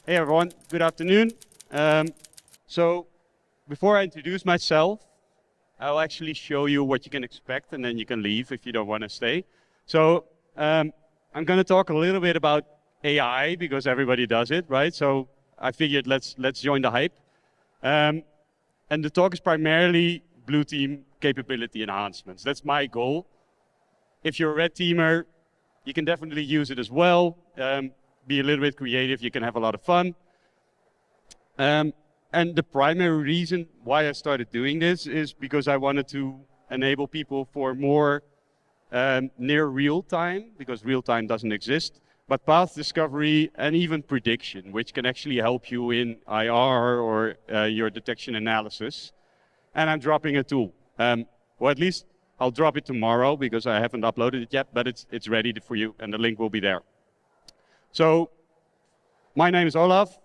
Hey everyone, good afternoon. So before I introduce myself, I'll actually show you what you can expect and then you can leave if you don't want to stay. So I'm going to talk a little bit about AI because everybody does it, right? So I figured let's join the hype. And the talk is primarily blue team capability enhancements. That's my goal. If you're a red teamer, you can definitely use it as well. Be a little bit creative, you can have a lot of fun. And the primary reason why I started doing this is because I wanted to enable people for more near real time, because real time doesn't exist, but path discovery and even prediction, which can actually help you in IR or your detection analysis. And I'm dropping a tool. Or at least I'll drop it tomorrow because I haven't uploaded it yet, but it's ready for you and the link will be there. So my name is Olaf.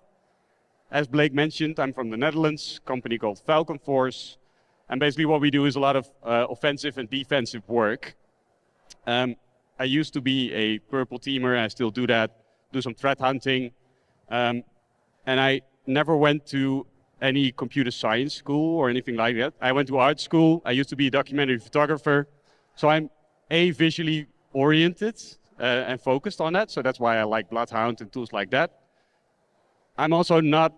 As Blake mentioned, I'm from the Netherlands, a company called FalconForce. And basically what we do is a lot of offensive and defensive work. I used to be a purple teamer, I still do that, do some threat hunting. And I never went to any computer science school or anything like that. I went to art school, I used to be a documentary photographer. So I'm visually oriented and focused on that. So that's why I like BloodHound and tools like that. I'm also not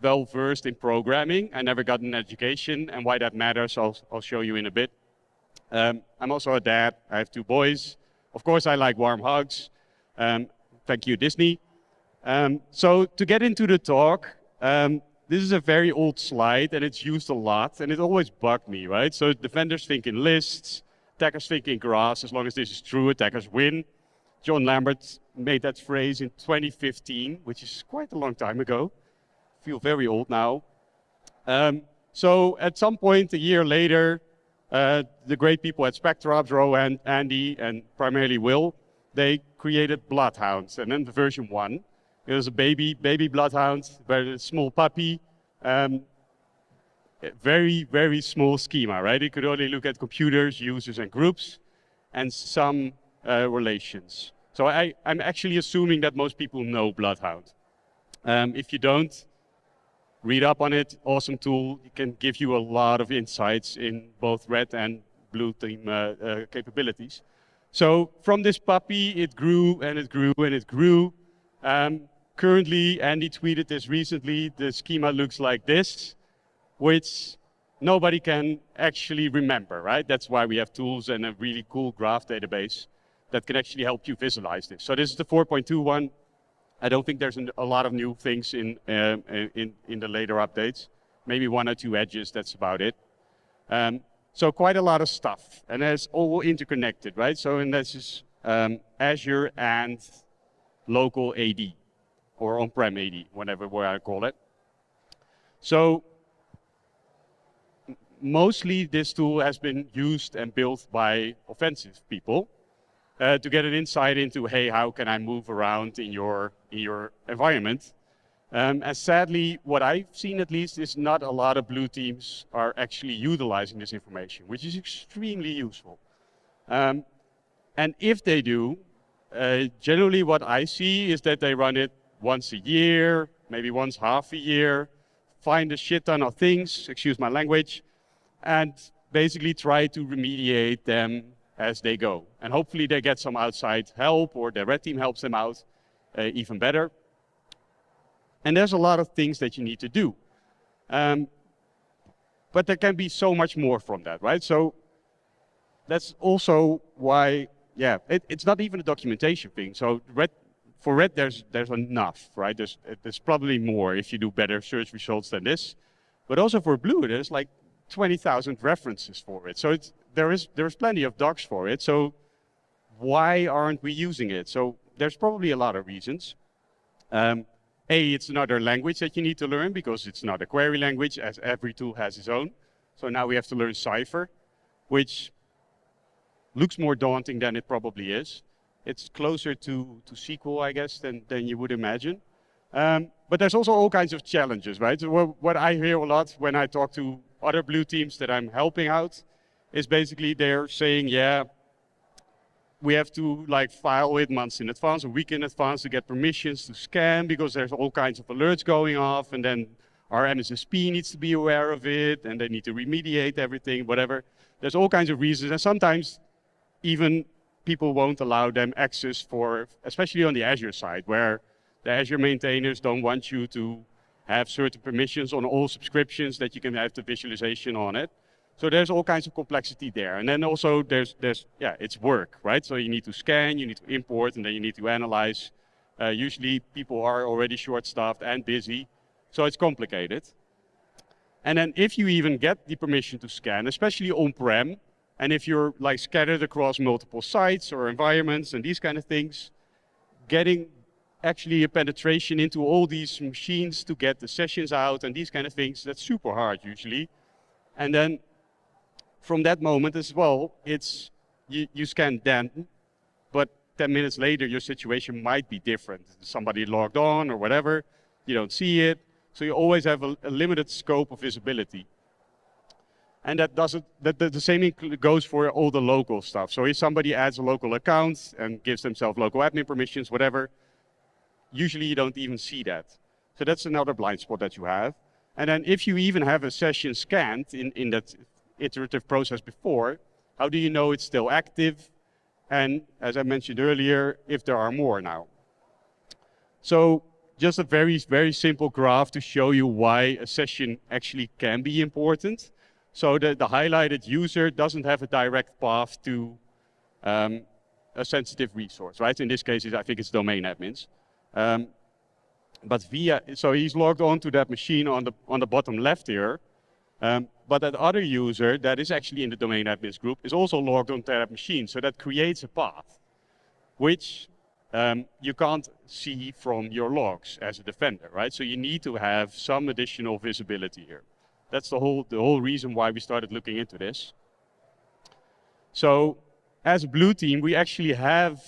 well versed in programming. I never got an education, and why that matters, I'll show you in a bit. I'm also a dad. I have 2 boys. Of course, I like warm hugs. Thank you, Disney. So to get into the talk, this is a very old slide, and it's used a lot, and it always bugged me, right? So defenders think in lists, attackers think in graphs. As long as this is true, attackers win. John Lambert made that phrase in 2015, which is quite a long time ago. I feel very old now. So at some point, a year later, the great people at Spectra, Dro and Andy, and primarily Will, they created BloodHound. And then the version 1, it was a baby BloodHound, very small puppy. Very, very small schema, right? It could only look at computers, users, and groups, and some relations. So I'm actually assuming that most people know BloodHound. If you don't, read up on it. Awesome tool. It can give you a lot of insights in both red and blue team capabilities. So from this puppy, it grew and it grew and it grew. Currently, Andy tweeted this recently, the schema looks like this, which nobody can actually remember, right? That's why we have tools and a really cool graph database that can actually help you visualize this. So this is the 4.2 one. I don't think there's a lot of new things in the later updates. Maybe 1 or 2 edges, that's about it. So quite a lot of stuff, and it's all interconnected, right? So and this is Azure and local AD, or on-prem AD, whatever way I call it. So mostly this tool has been used and built by offensive people to get an insight into, hey, how can I move around in your environment? And sadly, what I've seen at least is not a lot of blue teams are actually utilizing this information, which is extremely useful. And if they do, generally what I see is that they run it once a year, maybe once half a year, find a shit ton of things, excuse my language, and basically try to remediate them as they go. And hopefully they get some outside help, or the red team helps them out even better. And there's a lot of things that you need to do. But there can be so much more from that, right? So that's also why, yeah, it's not even a documentation thing. So for red, there's enough, right? There's probably more if you do better search results than this. But also for blue, there's like 20,000 references for it. So there's plenty of docs for it. So why aren't we using it? So there's probably a lot of reasons. It's another language that you need to learn because it's not a query language, as every tool has its own. So now we have to learn Cypher, which looks more daunting than it probably is. It's closer to SQL, I guess, than you would imagine. But there's also all kinds of challenges, right? So what I hear a lot when I talk to other blue teams that I'm helping out is basically they're saying, yeah, we have to like file it months in advance, a week in advance to get permissions to scan because there's all kinds of alerts going off, and then our MSSP needs to be aware of it, and they need to remediate everything, whatever. There's all kinds of reasons, and sometimes even people won't allow them access for, especially on the Azure side, where the Azure maintainers don't want you to have certain permissions on all subscriptions that you can have the visualization on it. So there's all kinds of complexity there. And then also yeah, it's work, right? So you need to scan, you need to import, and then you need to analyze. Usually people are already short-staffed and busy, so it's complicated. And then if you even get the permission to scan, especially on-prem, and if you're like scattered across multiple sites or environments and these kind of things, getting actually a penetration into all these machines to get the sessions out and these kind of things, that's super hard usually. And then from that moment as well, it's you scan then, but 10 minutes later your situation might be different. Somebody logged on or whatever, you don't see it. So you always have a limited scope of visibility. And the same goes for all the local stuff. So if somebody adds a local account and gives themselves local admin permissions, whatever, usually you don't even see that. So that's another blind spot that you have. And then if you even have a session scanned in that iterative process before, how do you know it's still active? And as I mentioned earlier, if there are more now. So just a very, very simple graph to show you why a session actually can be important. So the highlighted user doesn't have a direct path to a sensitive resource, right? In this case, I think it's domain admins. But so he's logged on to that machine on the bottom left here. But that other user that is actually in the domain admins group is also logged onto that machine. So that creates a path, which you can't see from your logs as a defender, right? So you need to have some additional visibility here. That's the whole reason why we started looking into this. So as a blue team, we actually have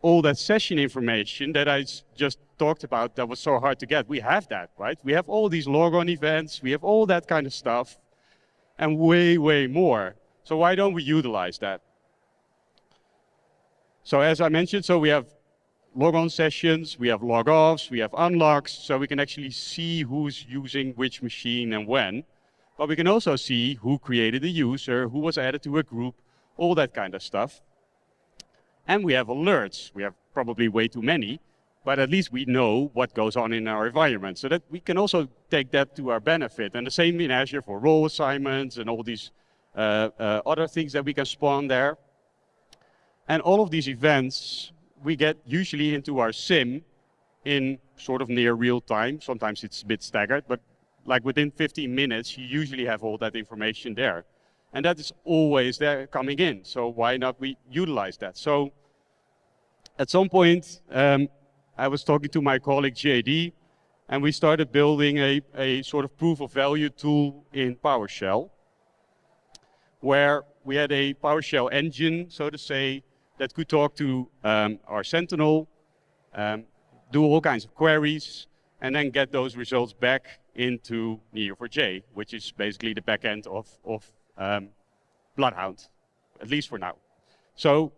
all that session information that I just talked about that was so hard to get. We have that, right? We have all these logon events, we have all that kind of stuff, and way, way more. So why don't we utilize that? So as I mentioned, so we have logon sessions, we have log-offs, we have unlocks, so we can actually see who's using which machine and when. But we can also see who created a user, who was added to a group, all that kind of stuff. And we have alerts. We have probably way too many, but at least we know what goes on in our environment, so that we can also take that to our benefit. And the same in Azure for role assignments and all these other things that we can spawn there. And all of these events we get usually into our SIM in sort of near real time. Sometimes it's a bit staggered, but like within 15 minutes, you usually have all that information there. And that is always there coming in. So why not we utilize that? So at some point, I was talking to my colleague JD, and we started building a sort of proof of value tool in PowerShell, where we had a PowerShell engine, so to say, that could talk to our Sentinel, do all kinds of queries, and then get those results back into Neo4j, which is basically the back end of BloodHound, at least for now. So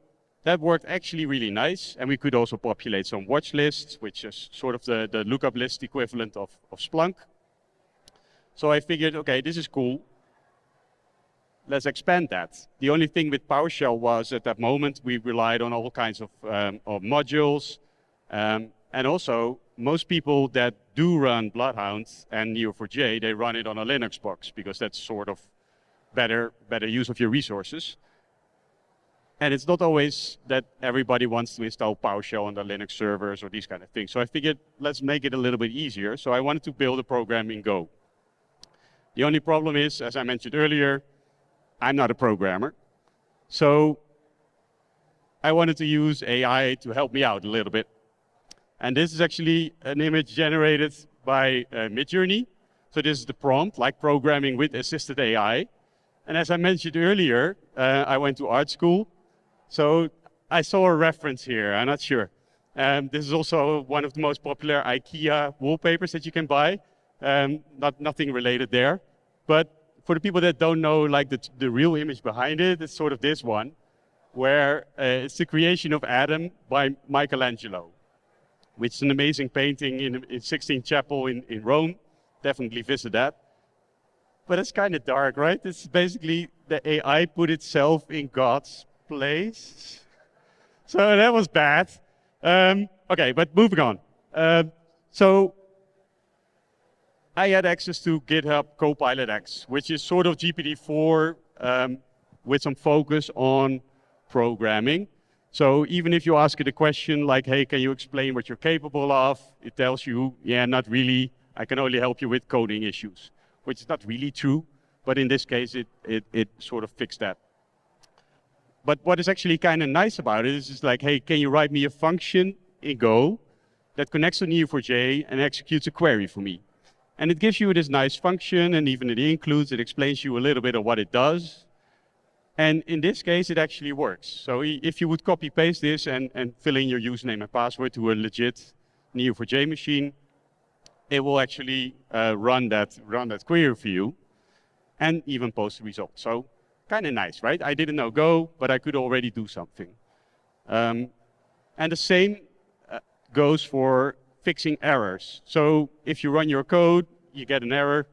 that worked actually really nice, and we could also populate some watch lists, which is sort of the lookup list equivalent of Splunk. So I figured, okay, this is cool. Let's expand that. The only thing with PowerShell was at that moment we relied on all kinds of modules, and also most people that do run BloodHound and Neo4j, they run it on a Linux box because that's sort of better use of your resources. And it's not always that everybody wants to install PowerShell on their Linux servers or these kind of things. So I figured let's make it a little bit easier. So I wanted to build a program in Go. The only problem is, as I mentioned earlier, I'm not a programmer. So I wanted to use AI to help me out a little bit. And this is actually an image generated by Midjourney. So this is the prompt, like programming with assisted AI. And as I mentioned earlier, I went to art school. So I saw a reference here, I'm not sure. This is also one of the most popular IKEA wallpapers that you can buy. Nothing related there. But for the people that don't know like the real image behind it, it's sort of this one. where it's the creation of Adam by Michelangelo, which is an amazing painting in 16th Chapel in Rome. Definitely visit that. But it's kind of dark, right? It's basically the AI put itself in God's place. So that was bad. Okay, but moving on. So I had access to GitHub Copilot X, which is sort of GPT-4 with some focus on programming. So even if you ask it a question like, hey, can you explain what you're capable of? It tells you, yeah, not really. I can only help you with coding issues, which is not really true. But in this case, it sort of fixed that. But what is actually kind of nice about it is it's like, hey, can you write me a function in Go that connects to Neo4j and executes a query for me? And it gives you this nice function, and even it includes, it explains you a little bit of what it does. And in this case, it actually works. So if you would copy paste this and fill in your username and password to a legit Neo4j machine, it will actually run that query for you and even post the result. So kind of nice, right? I didn't know Go, but I could already do something. And the same goes for fixing errors. So if you run your code, you get an error,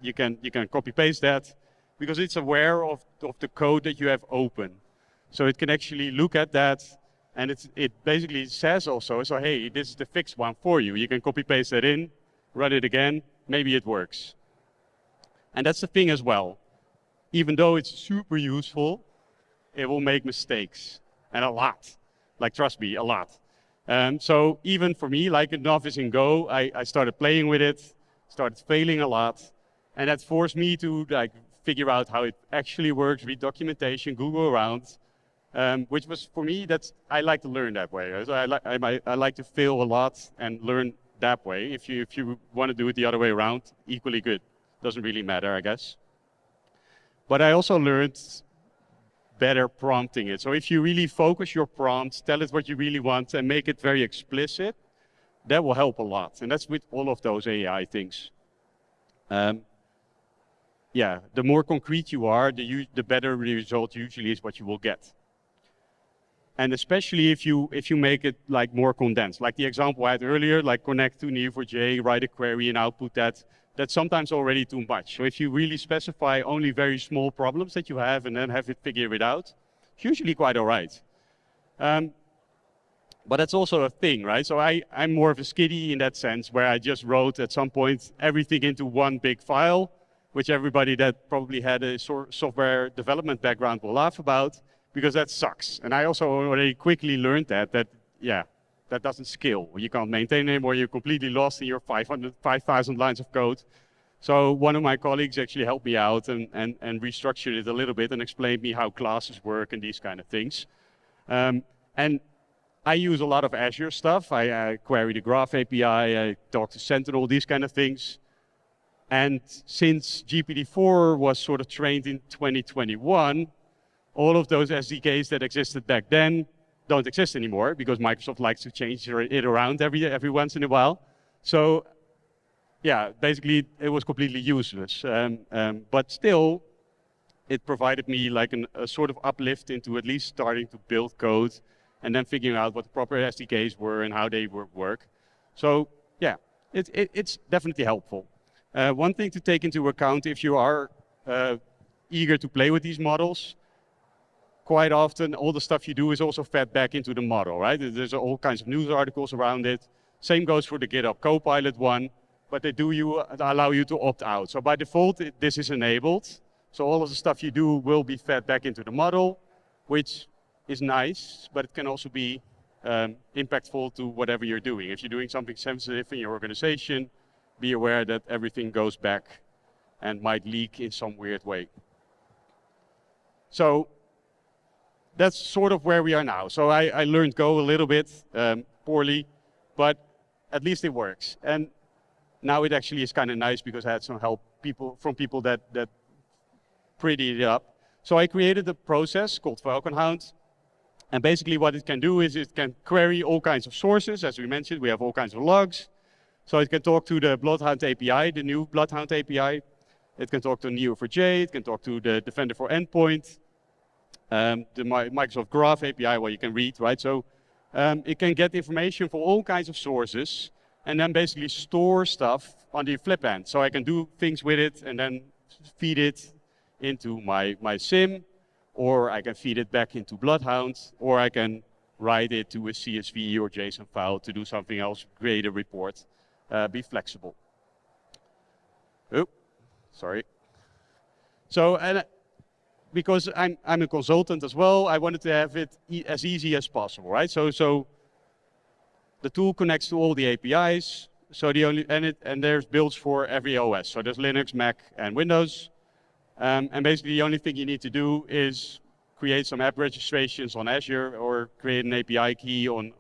you can copy paste that because it's aware of the code that you have open. So it can actually look at that, and it basically says also, so hey, this is the fixed one for you. You can copy paste that in, run it again, maybe it works. And that's the thing as well. Even though it's super useful, it will make mistakes, and a lot. Like, trust me, a lot. So even for me, like a novice in Go, I started playing with it, started failing a lot, and that forced me to like figure out how it actually works, read documentation, Google around, which was for me, I like to learn that way. So I like to fail a lot and learn that way. If you want to do it the other way around, equally good. Doesn't really matter, I guess. But I also learned better prompting it. So if you really focus your prompts, tell it what you really want, and make it very explicit, that will help a lot. And that's with all of those AI things. Yeah, the more concrete you are, the better the result usually is what you will get. And especially if you make it like more condensed, like the example I had earlier, like connect to Neo4j, write a query and output that. That's sometimes already too much. So if you really specify only very small problems that you have and then have it figure it out, it's usually quite all right. But that's also a thing, right? So I'm more of a skiddy in that sense, where I just wrote at some point everything into one big file, which everybody that probably had a software development background will laugh about, because that sucks. And I also already quickly learned that yeah, that doesn't scale. You can't maintain anymore. You're completely lost in your 5,000 lines of code. So one of my colleagues actually helped me out and restructured it a little bit and explained me how classes work and these kind of things. And I use a lot of Azure stuff. I query the Graph API, I talk to Sentinel, these kind of things. And since GPT-4 was sort of trained in 2021, all of those SDKs that existed back then don't exist anymore because Microsoft likes to change it around every once in a while. So yeah, basically it was completely useless. But still, it provided me like a sort of uplift into at least starting to build code and then figuring out what the proper SDKs were and how they work. So yeah, it's definitely helpful. One thing to take into account if you are eager to play with these models, quite often all the stuff you do is also fed back into the model, right? There's all kinds of news articles around it. Same goes for the GitHub Copilot one, but they allow you to opt out. So by default, this is enabled. So all of the stuff you do will be fed back into the model, which is nice, but it can also be impactful to whatever you're doing. If you're doing something sensitive in your organization, be aware that everything goes back and might leak in some weird way. So that's sort of where we are now. So I learned Go a little bit poorly, but at least it works. And now it actually is kind of nice because I had some help from people that prettied it up. So I created a process called FalconHound. And basically what it can do is it can query all kinds of sources. As we mentioned, we have all kinds of logs. So it can talk to the BloodHound API, the new BloodHound API. It can talk to Neo4j, it can talk to the Defender for Endpoint. the Microsoft Graph API, where you can read, right? So it can get information from all kinds of sources and then basically store stuff on the flip end. So I can do things with it and then feed it into my SIM, or I can feed it back into BloodHound, or I can write it to a CSV or JSON file to do something else, create a report, be flexible. Oh, sorry. So, and because I'm a consultant as well, I wanted to have it as easy as possible, right? So the tool connects to all the APIs. So and there's builds for every OS. So there's Linux, Mac, and Windows. And basically the only thing you need to do is create some app registrations on Azure or create an API key on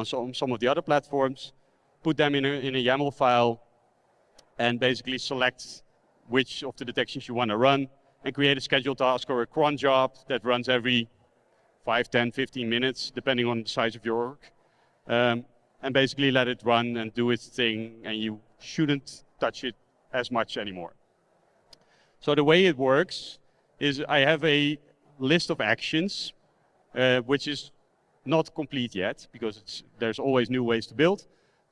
some of the other platforms, put them in a YAML file, and basically select which of the detections you want to run, and create a scheduled task or a cron job that runs every 5, 10, 15 minutes, depending on the size of your org. And basically let it run and do its thing, and you shouldn't touch it as much anymore. So the way it works is I have a list of actions, which is not complete yet, because there's always new ways to build.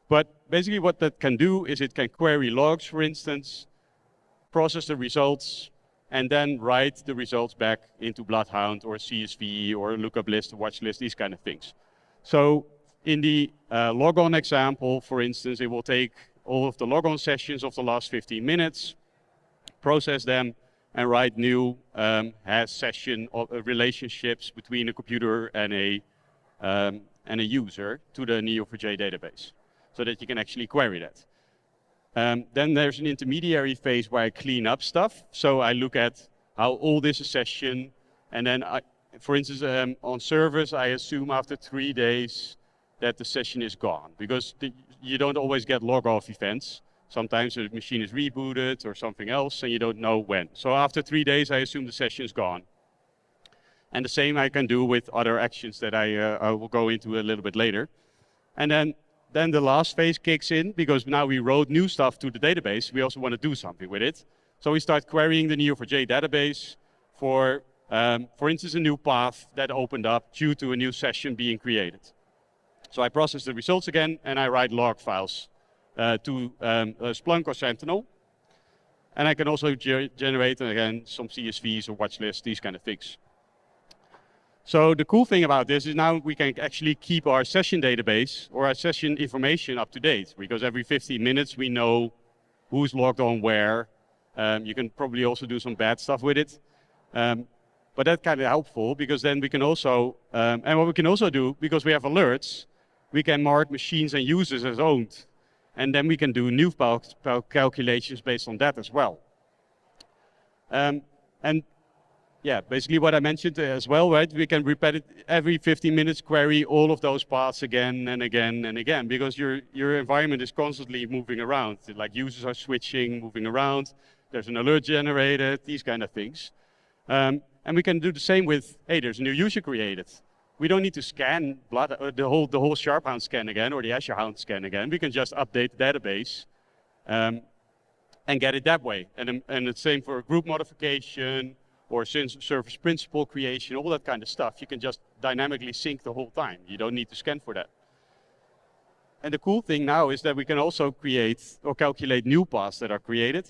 But basically what that can do is it can query logs, for instance, process the results, and then write the results back into BloodHound or CSV or a lookup list, a watch list, these kind of things. So in the logon example, for instance, it will take all of the logon sessions of the last 15 minutes, process them, and write new has session relationships between a computer and a user to the Neo4j database, so that you can actually query that. Then there's an intermediary phase where I clean up stuff. So I look at how old is a session, and then for instance, on servers, I assume after 3 days that the session is gone, because you don't always get log-off events. Sometimes the machine is rebooted or something else, and you don't know when. So after 3 days, I assume the session is gone. And the same I can do with other actions that I will go into a little bit later. And then the last phase kicks in, because now we wrote new stuff to the database. We also want to do something with it. So we start querying the Neo4j database for instance, a new path that opened up due to a new session being created. So I process the results again, and I write log files to Splunk or Sentinel. And I can also generate, again, some CSVs or watch lists, these kind of things. So the cool thing about this is now we can actually keep our session database or our session information up to date, because every 15 minutes we know who's logged on where. You can probably also do some bad stuff with it. But that's kind of helpful, because then we can also, and what we can also do, because we have alerts, we can mark machines and users as owned. And then we can do new calculations based on that as well. And yeah, basically what I mentioned as well, right? We can repeat it every 15 minutes, query all of those paths again and again and again, because your environment is constantly moving around. Like users are switching, moving around. There's an alert generated, these kind of things. And we can do the same with, hey, there's a new user created. We don't need to scan the whole SharpHound scan again, or the Azure Hound scan again. We can just update the database and get it that way. And the same for group modification, or service principal creation, all that kind of stuff. You can just dynamically sync the whole time. You don't need to scan for that. And the cool thing now is that we can also create or calculate new paths that are created,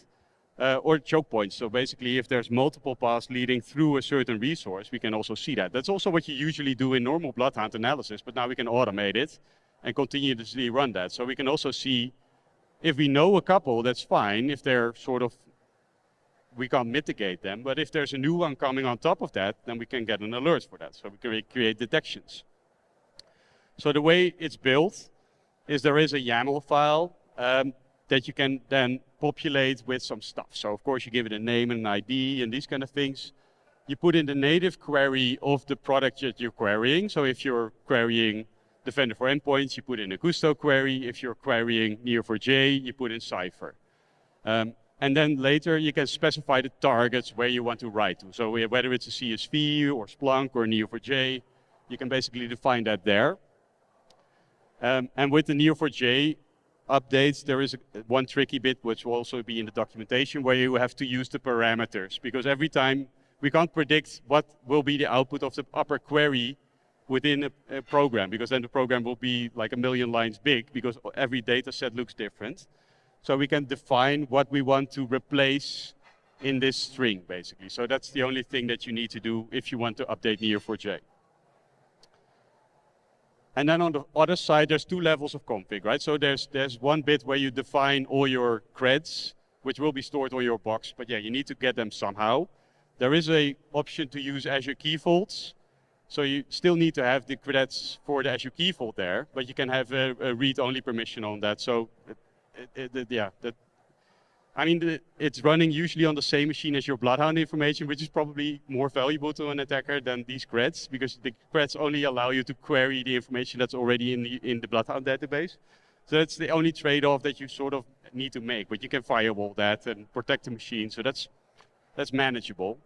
or choke points. So basically, if there's multiple paths leading through a certain resource, we can also see that. That's also what you usually do in normal BloodHound analysis, but now we can automate it and continuously run that. So we can also see, if we know a couple, that's fine. If they're sort of, we can't mitigate them, but if there's a new one coming on top of that, then we can get an alert for that. So we can create detections. So the way it's built is there is a YAML file that you can then populate with some stuff. So of course you give it a name and an ID and these kind of things. You put in the native query of the product that you're querying. So if you're querying Defender for Endpoints, you put in a Gusto query. If you're querying Neo4j, you put in Cypher. And then later you can specify the targets where you want to write to. So whether it's a CSV or Splunk or Neo4j, you can basically define that there. And with the Neo4j updates, there is one tricky bit which will also be in the documentation, where you have to use the parameters. Because every time we can't predict what will be the output of the upper query within a program, because then the program will be like 1 million lines big, because every data set looks different. So we can define what we want to replace in this string, basically. So that's the only thing that you need to do if you want to update Neo4j. And then on the other side, there's 2 levels of config, right? So there's one bit where you define all your creds, which will be stored on your box, but yeah, you need to get them somehow. There is a option to use Azure Key Vaults, so you still need to have the creds for the Azure Key Vault there, but you can have a read-only permission on that. So it's running usually on the same machine as your BloodHound information, which is probably more valuable to an attacker than these creds, because the creds only allow you to query the information that's already in the BloodHound database. So that's the only trade-off that you sort of need to make, but you can firewall that and protect the machine, so that's manageable.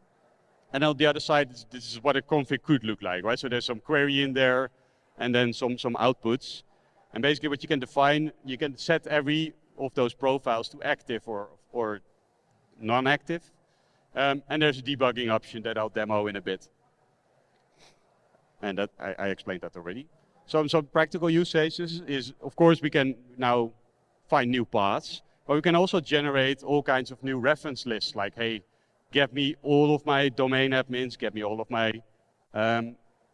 And on the other side, this is what a config could look like, right? So there's some query in there, and then some outputs. And basically what you can define, you can set every of those profiles to active or non-active. And there's a debugging option that I'll demo in a bit. And that I explained that already. Some practical use cases is, of course, we can now find new paths, but we can also generate all kinds of new reference lists, like, hey, get me all of my domain admins, get me all of my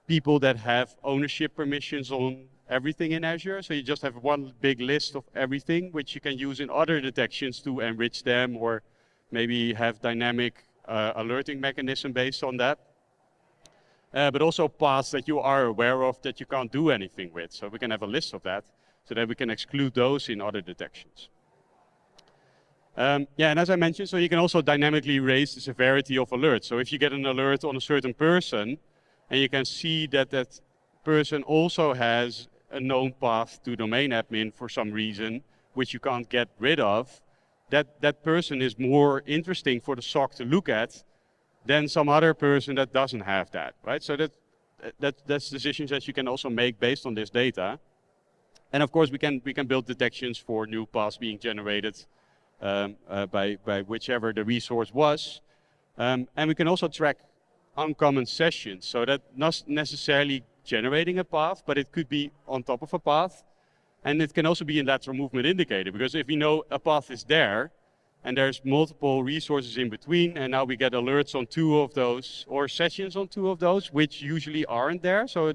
people that have ownership permissions on everything in Azure. So you just have one big list of everything, which you can use in other detections to enrich them, or maybe have dynamic alerting mechanism based on that. But also paths that you are aware of that you can't do anything with. So we can have a list of that, so that we can exclude those in other detections. And as I mentioned, so you can also dynamically raise the severity of alerts. So if you get an alert on a certain person, and you can see that that person also has a known path to domain admin for some reason, which you can't get rid of, that person is more interesting for the SOC to look at than some other person that doesn't have that, right? So that's decisions that you can also make based on this data. And of course, we can build detections for new paths being generated by whichever the resource was. And we can also track uncommon sessions. So that not necessarily generating a path, but it could be on top of a path. And it can also be a lateral movement indicator, because if we know a path is there, and there's multiple resources in between, and now we get alerts on 2 of those, or sessions on 2 of those, which usually aren't there. So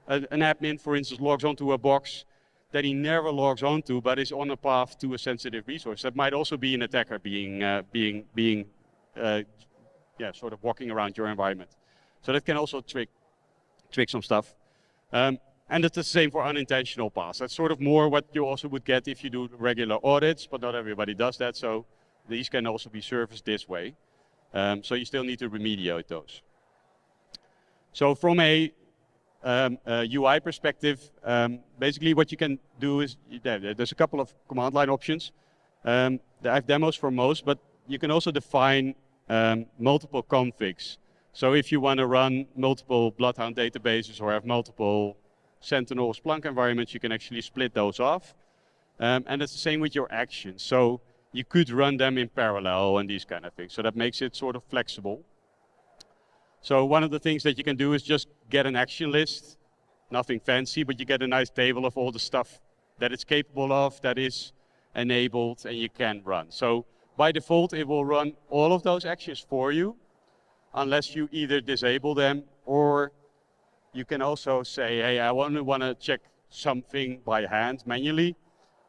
an admin, for instance, logs onto a box that he never logs onto, but is on a path to a sensitive resource. That might also be an attacker sort of walking around your environment. So that can also trick some stuff. And it's the same for unintentional paths. That's sort of more what you also would get if you do regular audits, but not everybody does that. So these can also be serviced this way. So you still need to remediate those. So from a UI perspective, basically what you can do is, there's a couple of command line options. I have demos for most, but you can also define multiple configs. So if you want to run multiple BloodHound databases or have multiple Sentinel or Splunk environments, you can actually split those off. And it's the same with your actions. So you could run them in parallel and these kind of things. So that makes it sort of flexible. So one of the things that you can do is just get an action list. Nothing fancy, but you get a nice table of all the stuff that it's capable of, that is enabled, and you can run. So by default, it will run all of those actions for you, unless you either disable them, or you can also say, hey, I only want to check something by hand manually.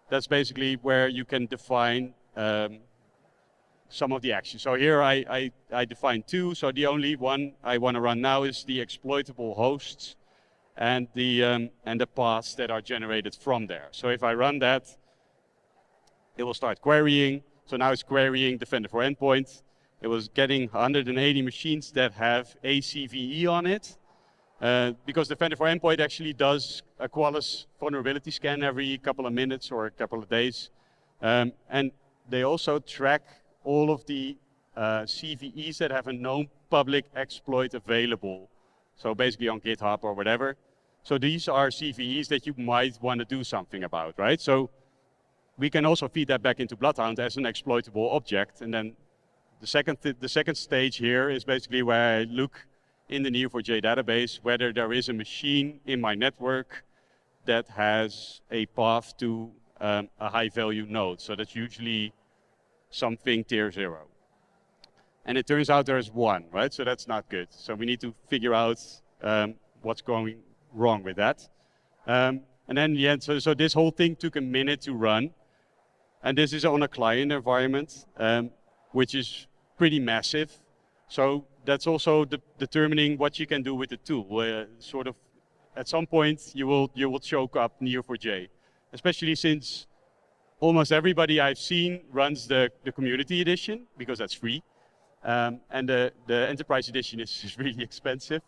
That's basically where you can define some of the actions. So here I define 2. So the only one I want to run now is the exploitable hosts and the paths that are generated from there. So if I run that, it will start querying. So now it's querying Defender for Endpoint. It was getting 180 machines that have ACVE on it. Because Defender for Endpoint actually does a Qualys vulnerability scan every couple of minutes or a couple of days. And they also track all of the CVEs that have a known public exploit available. So basically on GitHub or whatever. So these are CVEs that you might want to do something about, right? So we can also feed that back into BloodHound as an exploitable object, and then The second stage here is basically where I look in the Neo4j database whether there is a machine in my network that has a path to a high value node. So that's usually something tier 0. And it turns out there's one, right? So that's not good. So we need to figure out what's going wrong with that. And then the end, so this whole thing took a minute to run. And this is on a client environment, which is pretty massive. So that's also determining what you can do with the tool. Sort of, at some point, you will choke up Neo4j, especially since almost everybody I've seen runs the community edition because that's free. And the enterprise edition is really expensive.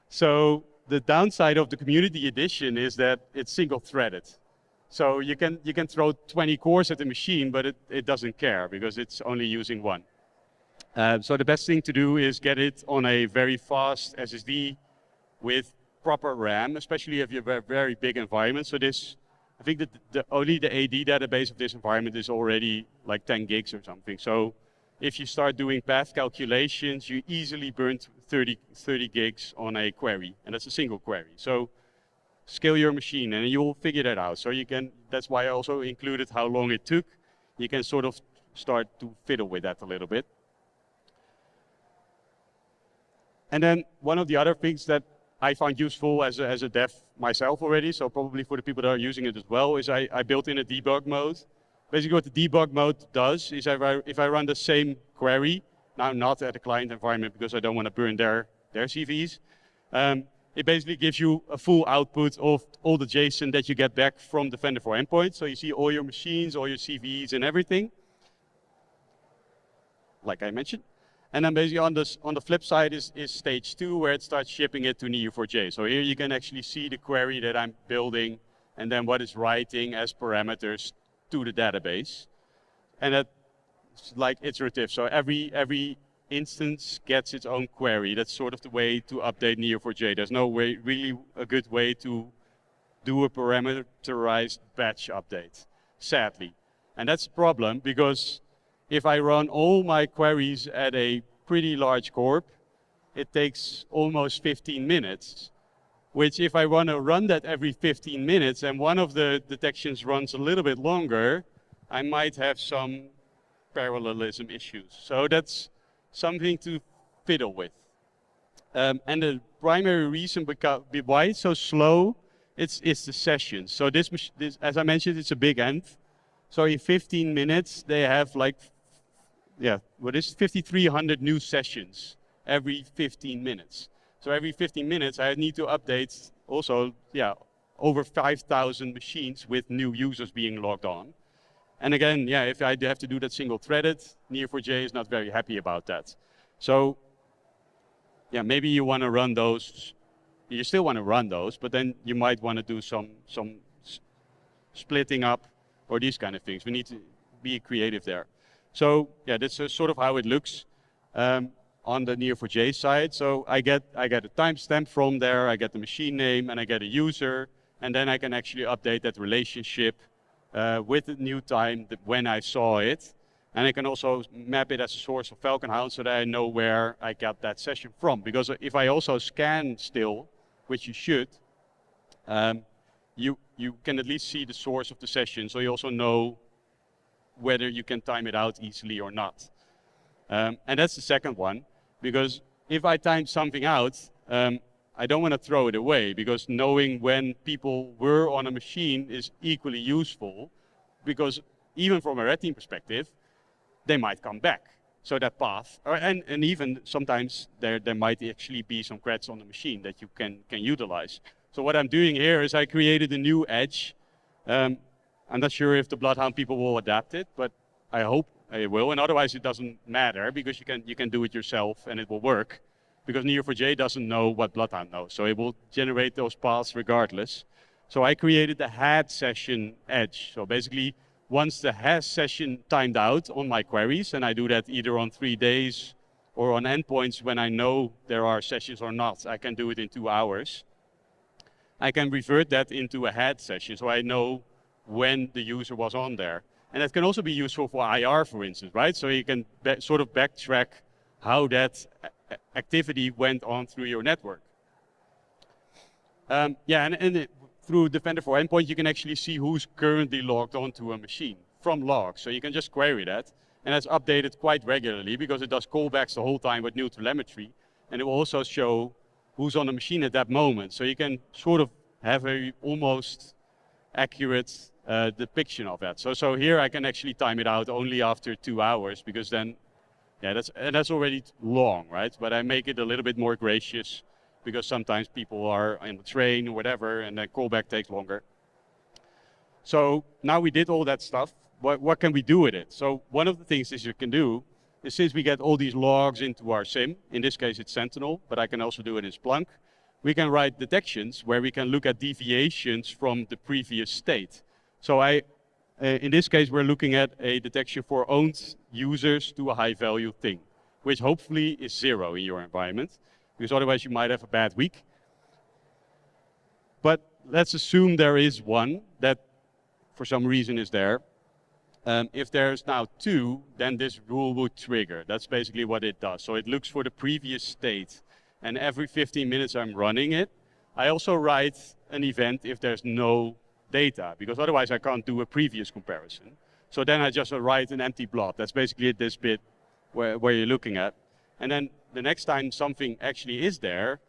So the downside of the community edition is that it's single-threaded. So you can throw 20 cores at the machine, but it doesn't care because it's only using one. So the best thing to do is get it on a very fast SSD with proper RAM, especially if you have a very big environment. So this, I think that only the AD database of this environment is already like 10 gigs or something. So if you start doing path calculations, you easily burn 30 gigs on a query, and that's a single query. So scale your machine and you will figure that out. So you can, that's why I also included how long it took. You can sort of start to fiddle with that a little bit. And then one of the other things that I found useful as a dev myself already, so probably for the people that are using it as well, is I built in a debug mode. Basically what the debug mode does is if I run the same query, now not at a client environment because I don't want to burn their CVs, it basically gives you a full output of all the JSON that you get back from Defender for Endpoint. So you see all your machines, all your CVs and everything, like I mentioned. And then basically on the flip side is stage 2 where it starts shipping it to Neo4j. So here you can actually see the query that I'm building and then what it's writing as parameters to the database. And that's like iterative. So every instance gets its own query. That's sort of the way to update Neo4j. There's no way, really a good way to do a parameterized batch update, sadly. And that's a problem because if I run all my queries at a pretty large corp, it takes almost 15 minutes, which if I want to run that every 15 minutes and one of the detections runs a little bit longer, I might have some parallelism issues. So that's something to fiddle with. And the primary reason why it's so slow, it's the sessions. So this, as I mentioned, it's a big end. So in 15 minutes, they have like, yeah, what is 5,300 new sessions every 15 minutes. So every 15 minutes, I need to update also, yeah, over 5,000 machines with new users being logged on. And again, yeah, if I have to do that single-threaded, Neo4j is not very happy about that. So, yeah, maybe you want to run those. You still want to run those, but then you might want to do some splitting up or these kind of things. We need to be creative there. So, yeah, that's sort of how it looks on the Neo4j side. So I get a timestamp from there, I get the machine name, and I get a user, and then I can actually update that relationship with the new time when I saw it. And I can also map it as a source of FalconHound so that I know where I got that session from. Because if I also scan still, which you should, you can at least see the source of the session, so you also know whether you can time it out easily or not. And that's the second one, because if I time something out, I don't want to throw it away, because knowing when people were on a machine is equally useful, because even from a red team perspective, they might come back. So that path, and even sometimes there might actually be some creds on the machine that you can utilize. So what I'm doing here is I created a new edge. I'm not sure if the BloodHound people will adapt it, but I hope it will, and otherwise it doesn't matter, because you can do it yourself and it will work, because Neo4j doesn't know what BloodHound knows, so it will generate those paths regardless. So I created the had session edge. So basically, once the has session timed out on my queries, and I do that either on 3 days or on endpoints when I know there are sessions or not, I can do it in 2 hours. I can revert that into a had session, so I know when the user was on there. And that can also be useful for IR, for instance, right? So you can sort of backtrack how that activity went on through your network. Through Defender for Endpoint, you can actually see who's currently logged onto a machine from logs. So you can just query that, and that's updated quite regularly because it does callbacks the whole time with new telemetry, and it will also show who's on the machine at that moment. So you can sort of have a almost accurate depiction of that. So here I can actually time it out only after 2 hours, because then, yeah, that's already long, right? But I make it a little bit more gracious, because sometimes people are on the train or whatever, and then callback takes longer. So now we did all that stuff. What can we do with it? So one of the things that you can do is, since we get all these logs into our SIM, in this case it's Sentinel, but I can also do it in Splunk, we can write detections where we can look at deviations from the previous state. So in this case, we're looking at a detection for owned users to a high value thing, which hopefully is 0 in your environment, because otherwise you might have a bad week. But let's assume there is one that for some reason is there. If there's now 2, then this rule will trigger. That's basically what it does. So it looks for the previous state, and every 15 minutes I'm running it. I also write an event if there's no data, because otherwise I can't do a previous comparison. So then I just write an empty blob. That's basically this bit where you're looking at. And then the next time something actually is there,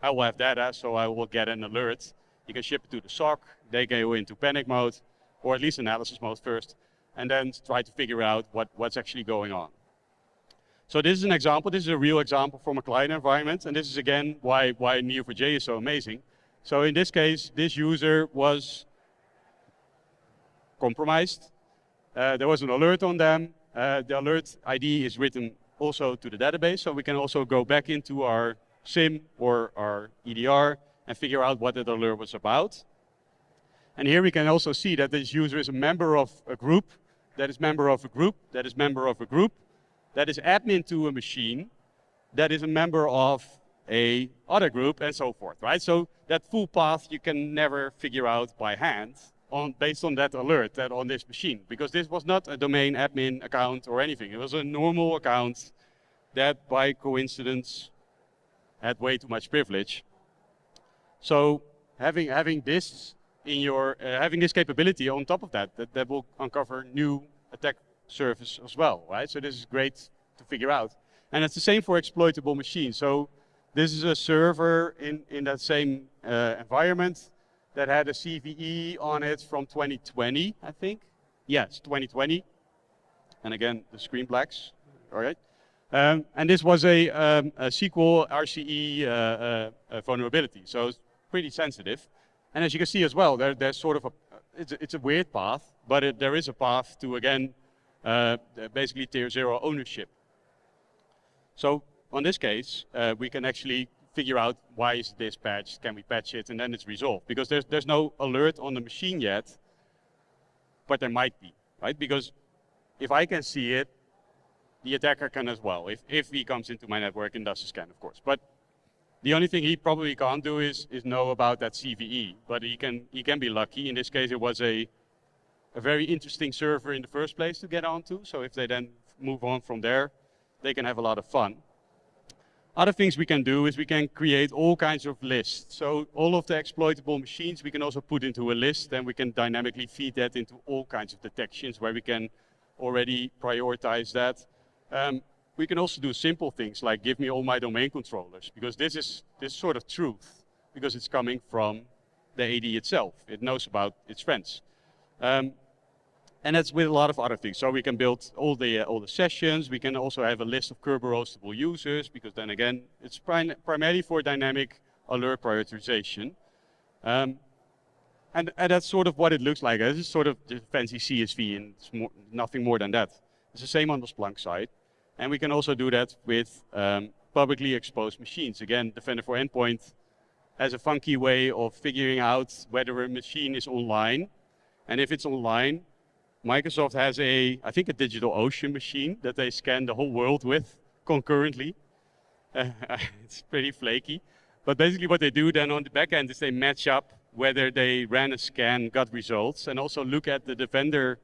I will have data, so I will get an alert. You can ship it to the SOC, they go into panic mode, or at least analysis mode first, and then try to figure out what's actually going on. So this is an example, this is a real example from a client environment, and this is again why Neo4j is so amazing. So in this case, this user was compromised. There was an alert on them. The alert ID is written also to the database, so we can also go back into our SIM or our EDR and figure out what that alert was about. And here we can also see that this user is a member of a group, that is member of a group, that is member of a group, that is admin to a machine, that is a member of a other group, and so forth, right? So that full path you can never figure out by hand based on that alert that on this machine, because this was not a domain admin account or anything. It was a normal account that by coincidence had way too much privilege. So having this in your having this capability on top of that will uncover new attack surface as well, right? So this is great to figure out. And it's the same for exploitable machines. So this is a server in that same environment that had a CVE on it from 2020, I think. Yes, 2020. And again, the screen blacks, all right? And this was a SQL RCE vulnerability, so it's pretty sensitive. And as you can see as well, there's sort of it's a weird path, but there is a path to, again, basically tier 0 ownership. So on this case, we can actually figure out why is this patched, can we patch it, and then it's resolved. Because there's no alert on the machine yet, but there might be, right? Because if I can see it, the attacker can as well, if he comes into my network and does a scan, of course. But the only thing he probably can't do is know about that CVE, but he can be lucky. In this case, it was a very interesting server in the first place to get onto. So if they then move on from there, they can have a lot of fun. Other things we can do is we can create all kinds of lists. So all of the exploitable machines we can also put into a list, and we can dynamically feed that into all kinds of detections where we can already prioritize that. We can also do simple things like give me all my domain controllers, because this is sort of truth, because it's coming from the AD itself. It knows about its friends. And that's with a lot of other things. So we can build all the sessions. We can also have a list of Kerberos hostable users, because then again, it's primarily for dynamic alert prioritization. And that's sort of what it looks like. This is sort of the fancy CSV, and it's nothing more than that. It's the same on the Splunk side. And we can also do that with publicly exposed machines. Again, Defender for Endpoint has a funky way of figuring out whether a machine is online. And if it's online, Microsoft has I think a DigitalOcean machine that they scan the whole world with concurrently. It's pretty flaky. But basically what they do then on the back end is they match up whether they ran a scan, got results, and also look at the Defender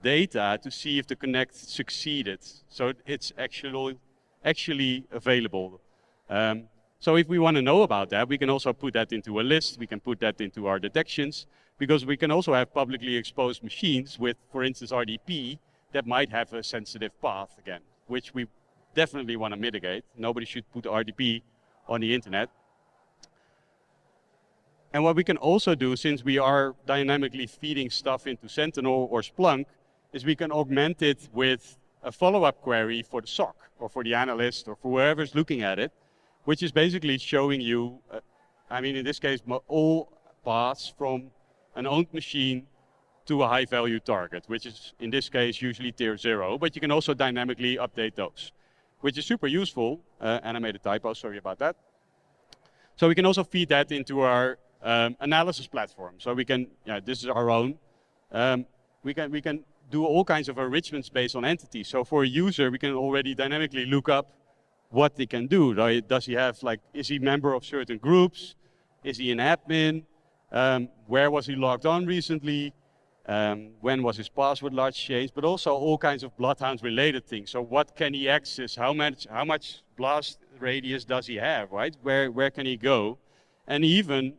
data to see if the connect succeeded. So it's actually available. So if we want to know about that, we can also put that into a list. We can put that into our detections, because we can also have publicly exposed machines with, for instance, RDP that might have a sensitive path again, which we definitely want to mitigate. Nobody should put RDP on the internet. And what we can also do, since we are dynamically feeding stuff into Sentinel or Splunk, is we can augment it with a follow-up query for the SOC or for the analyst or for whoever's looking at it, which is basically showing you, I mean, in this case, all paths from an owned machine to a high-value target, which is, in this case, usually tier 0, but you can also dynamically update those, which is super useful. And I made a typo, sorry about that. So we can also feed that into our analysis platform. So we can, this is our own. We can do all kinds of enrichments based on entities. So for a user, we can already dynamically look up what they can do. Right? Does he have, like, is he a member of certain groups? Is he an admin? Where was he logged on recently? When was his password large change? But also all kinds of BloodHound related things. So what can he access? How much blast radius does he have, right? Where can he go? And even,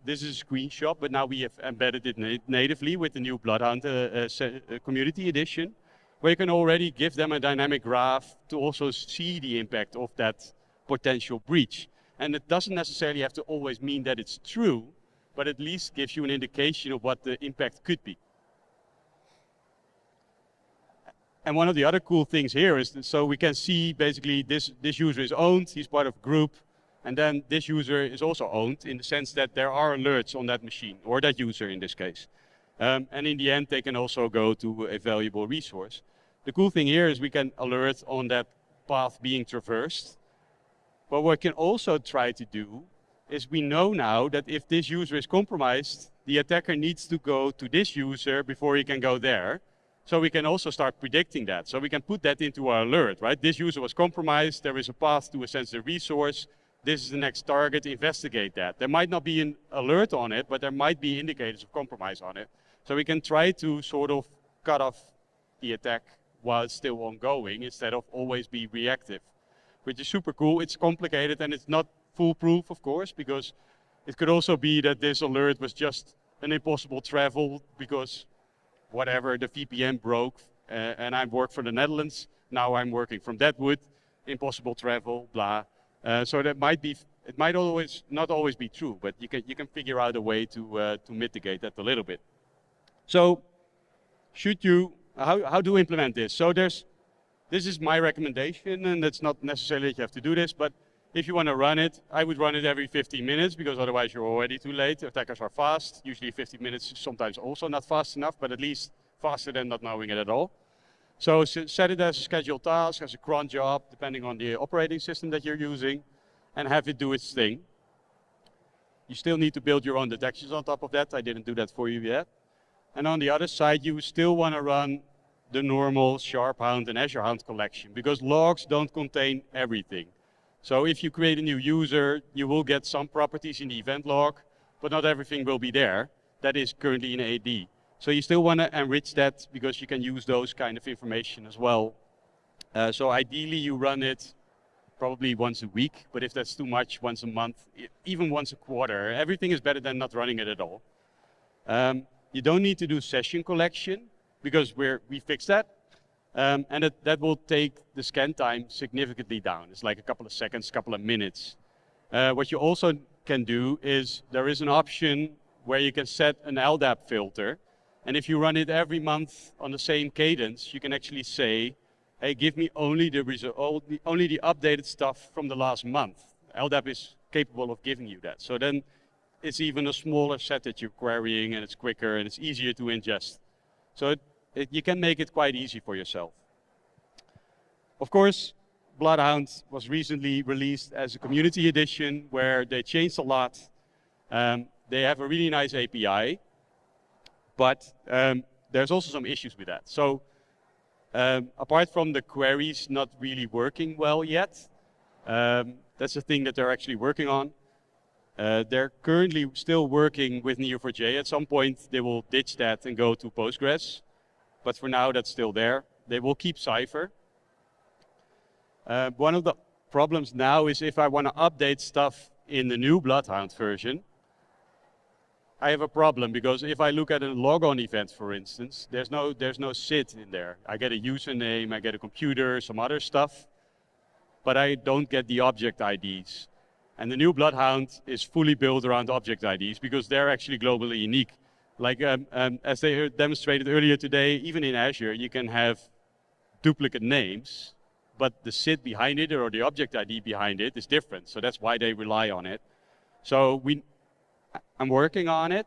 this is a screenshot, but now we have embedded it natively with the new BloodHound community edition, where you can already give them a dynamic graph to also see the impact of that potential breach. And it doesn't necessarily have to always mean that it's true, but at least gives you an indication of what the impact could be. And one of the other cool things here is that, so we can see basically this user is owned, he's part of a group, and then this user is also owned in the sense that there are alerts on that machine, or that user in this case. And in the end, they can also go to a valuable resource. The cool thing here is we can alert on that path being traversed. But what we can also try to do is we know now that if this user is compromised, the attacker needs to go to this user before he can go there. So we can also start predicting that. So we can put that into our alert, right? This user was compromised, there is a path to a sensitive resource, this is the next target, investigate that. There might not be an alert on it, but there might be indicators of compromise on it. So we can try to sort of cut off the attack while it's still ongoing instead of always be reactive, which is super cool. It's complicated and it's not foolproof, of course, because it could also be that this alert was just an impossible travel because whatever, the VPN broke and I work for the Netherlands. Now I'm working from Deadwood, impossible travel, blah. So that might be, it might not always be true, but you can figure out a way to mitigate that a little bit. So how do we implement this? So this is my recommendation, and it's not necessarily that you have to do this, but if you want to run it, I would run it every 15 minutes because otherwise you're already too late. Attackers are fast. Usually 15 minutes is sometimes also not fast enough, but at least faster than not knowing it at all. So set it as a scheduled task, as a cron job, depending on the operating system that you're using, and have it do its thing. You still need to build your own detections on top of that. I didn't do that for you yet. And on the other side, you still want to run the normal SharpHound and Azure Hound collection because logs don't contain everything. So if you create a new user, you will get some properties in the event log, but not everything will be there. That is currently in AD. So you still want to enrich that because you can use those kind of information as well. So ideally you run it probably once a week, but if that's too much, once a month, even once a quarter. Everything is better than not running it at all. You don't need to do session collection because we fixed that. And that will take the scan time significantly down. It's like a couple of seconds, couple of minutes. What you also can do is there is an option where you can set an LDAP filter. And if you run it every month on the same cadence, you can actually say, hey, give me only the updated stuff from the last month. LDAP is capable of giving you that. So then it's even a smaller set that you're querying and it's quicker and it's easier to ingest. So you can make it quite easy for yourself. Of course, BloodHound was recently released as a community edition where they changed a lot. They have a really nice API, but there's also some issues with that. So apart from the queries not really working well yet, that's the thing that they're actually working on. They're currently still working with Neo4j. At some point, they will ditch that and go to Postgres. but for now that's still there. They will keep Cypher. One of the problems now is if I want to update stuff in the new BloodHound version, I have a problem, because if I look at a logon event, for instance, there's no SID in there. I get a username, I get a computer, some other stuff, but I don't get the object IDs. And the new BloodHound is fully built around object IDs because they're actually globally unique. Like as they demonstrated earlier today, even in Azure, you can have duplicate names, but the SID behind it or the object ID behind it is different. So that's why they rely on it. So I'm working on it.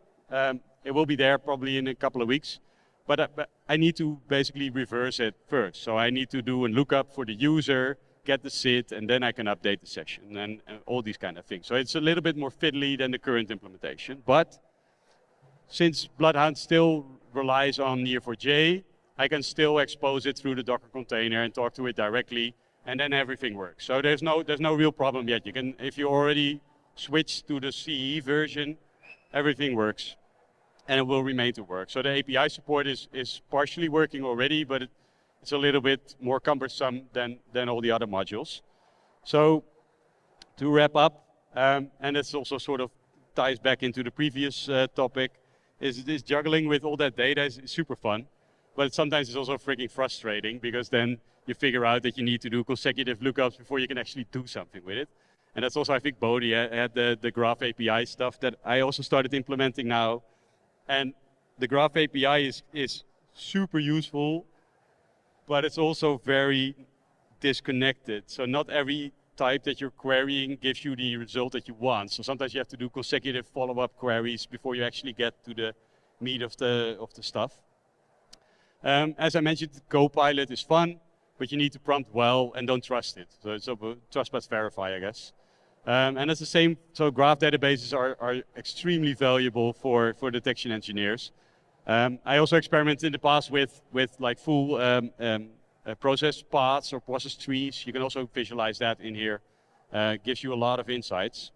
It will be there probably in a couple of weeks, but I need to basically reverse it first. So I need to do a lookup for the user, get the SID, and then I can update the session and all these kind of things. So it's a little bit more fiddly than the current implementation, but since BloodHound still relies on Neo4j, I can still expose it through the Docker container and talk to it directly, and then everything works. So there's no real problem yet. You can, if you already switch to the CE version, everything works, and it will remain to work. So the API support is partially working already, but it's a little bit more cumbersome than all the other modules. So to wrap up, and this also sort of ties back into the previous topic, is this juggling with all that data is super fun, but sometimes it's also freaking frustrating, because then you figure out that you need to do consecutive lookups before you can actually do something with it. And that's also, I think, Bodhi had the Graph API stuff that I also started implementing now. And the Graph API is super useful, but it's also very disconnected. So not every type that you're querying gives you the result that you want. So sometimes you have to do consecutive follow-up queries before you actually get to the meat of the stuff. As I mentioned, Copilot is fun, but you need to prompt well and don't trust it. So it's trust but verify, I guess. And it's the same, so graph databases are extremely valuable for detection engineers. I also experimented in the past with like full process paths or process trees. You can also visualize that in here. Gives you a lot of insights.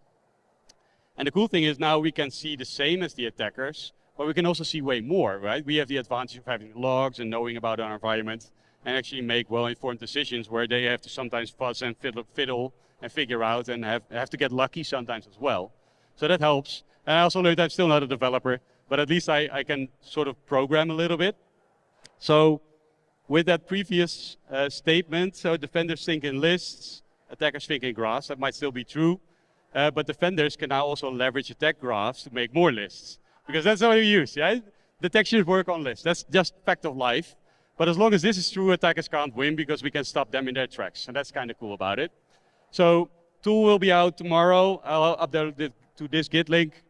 And the cool thing is now we can see the same as the attackers, but we can also see way more, right? We have the advantage of having logs and knowing about our environment and actually make well-informed decisions where they have to sometimes fuzz and fiddle and figure out and have to get lucky sometimes as well. So that helps. And I also learned I'm still not a developer, but at least I can sort of program a little bit. So with that previous statement, so defenders think in lists, attackers think in graphs. That might still be true, but defenders can now also leverage attack graphs to make more lists, because that's all you use, yeah? Detections work on lists. That's just fact of life. But as long as this is true, attackers can't win because we can stop them in their tracks, and that's kind of cool about it. So tool will be out tomorrow. I'll upload it to this Git link.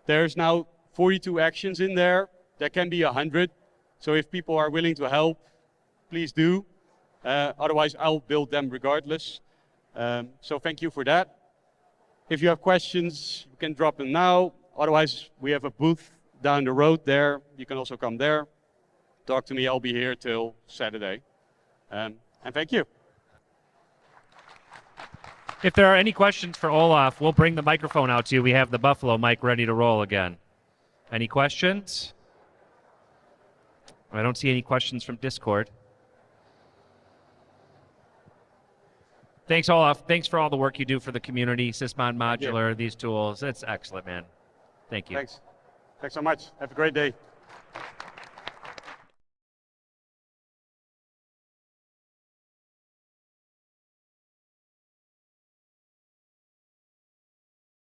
There's now 42 actions in there. There can be 100. So if people are willing to help, please do. Otherwise, I'll build them regardless. So thank you for that. If you have questions, you can drop them now. Otherwise, we have a booth down the road there. You can also come there. Talk to me. I'll be here till Saturday. And thank you. If there are any questions for Olaf, we'll bring the microphone out to you. We have the Buffalo mic ready to roll again. Any questions? I don't see any questions from Discord. Thanks, Olaf. Thanks for all the work you do for the community, Sysmon Modular, these tools. It's excellent, man. Thank you. Thanks. Thanks so much. Have a great day.